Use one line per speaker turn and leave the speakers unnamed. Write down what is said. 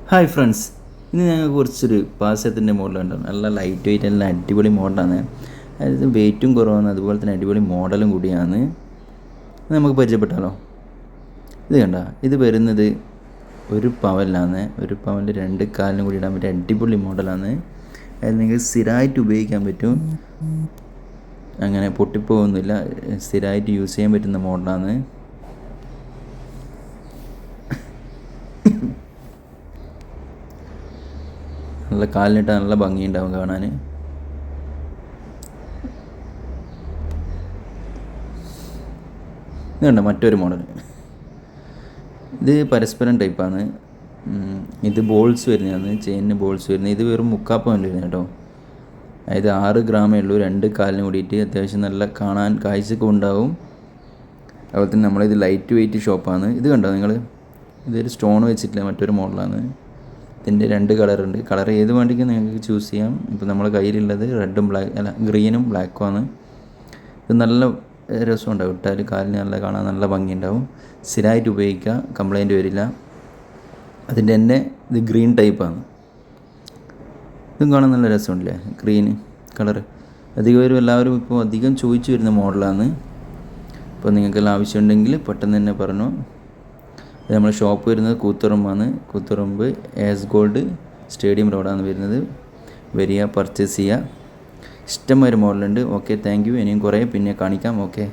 Hi friends, ഇന്ന് ഞങ്ങൾക്ക് കുറച്ചൊരു പാസത്തിൻ്റെ മോഡലുണ്ട്. നല്ല ലൈറ്റ് വെയിറ്റ് നല്ല അടിപൊളി മോഡലാണ്. അതായത് വെയിറ്റും കുറവാണ്, അതുപോലെ തന്നെ അടിപൊളി മോഡലും കൂടിയാണ്. നമുക്ക് പരിചയപ്പെട്ടാലോ. ഇത് കണ്ട, ഇത് വരുന്നത് ഒരു പവനിലാണ്. ഒരു പവനിൽ 2 കാലിനും കൂടി ഇടാൻ പറ്റിയ അടിപൊളി മോഡലാണ്. അതായത് നിങ്ങൾക്ക് സ്ഥിരമായിട്ട് ഉപയോഗിക്കാൻ പറ്റും, അങ്ങനെ പൊട്ടിപ്പോകുന്നില്ല. സ്ഥിരമായിട്ട് യൂസ് ചെയ്യാൻ പറ്റുന്ന മോഡലാണ്. നല്ല കാലിനിട്ട് നല്ല ഭംഗിയുണ്ടാവും കാണാൻ. ഇത് കണ്ടോ മറ്റൊരു മോഡൽ. ഇത് പരസ്പരം ടൈപ്പാണ്. ഇത് ബോൾസ് വരുന്നതാണ്, ചെയിനിന് ബോൾസ് വരുന്നത്. ഇത് വെറും 3/4 പവൻ വരുന്നത് കേട്ടോ. അതായത് 6 ഗ്രാമേ ഉള്ളൂ. 2 കാലിന് കൂടിയിട്ട് അത്യാവശ്യം നല്ല കാണാൻ കാഴ്ചക്കും ഉണ്ടാവും. അതുപോലെ തന്നെ നമ്മളിത് ലൈറ്റ് വെയിറ്റ് ഷോപ്പാണ്. ഇത് കണ്ടോ നിങ്ങൾ, ഇതൊരു സ്റ്റോൺ വെച്ചിട്ടില്ല, മറ്റൊരു മോഡലാണ്. ഇതിൻ്റെ 2 കളറുണ്ട്. കളർ ഏത് വേണ്ടിക്കും നിങ്ങൾക്ക് ചൂസ് ചെയ്യാം. ഇപ്പോൾ നമ്മുടെ കയ്യിലുള്ളത് ഗ്രീനും ബ്ലാക്കുമാണ്. ഇത് നല്ല രസമുണ്ടാവും, ഇട്ടാൽ കാലിന് നല്ല കാണാൻ നല്ല ഭംഗിയുണ്ടാവും. സ്ഥിരമായിട്ട് ഉപയോഗിക്കുക, കംപ്ലൈൻറ്റ് വരില്ല. അതിൻ്റെ തന്നെ ഇത് ഗ്രീൻ ടൈപ്പാണ്. ഇതും കാണാൻ നല്ല രസമുണ്ടല്ലേ, ഗ്രീൻ കളർ. എല്ലാവരും ഇപ്പോൾ അധികം ചോദിച്ചു വരുന്ന മോഡലാണ്. അപ്പോൾ നിങ്ങൾക്കെല്ലാം ആവശ്യമുണ്ടെങ്കിൽ പെട്ടെന്ന് തന്നെ പറഞ്ഞു. ഇത് നമ്മുടെ ഷോപ്പ് വരുന്നത് കൂത്തുറമ്പാണ്. കൂത്തുറമ്പ് എസ് ഗോൾഡ് സ്റ്റേഡിയം റോഡാണ് വരുന്നത്. വരിക, പർച്ചേസ് ചെയ്യുക. ഇഷ്ടംമാതിരി മോഡലുണ്ട്. Okay, thank you. ഇനിയും കുറേ പിന്നെ കാണിക്കാം. ഓക്കെ.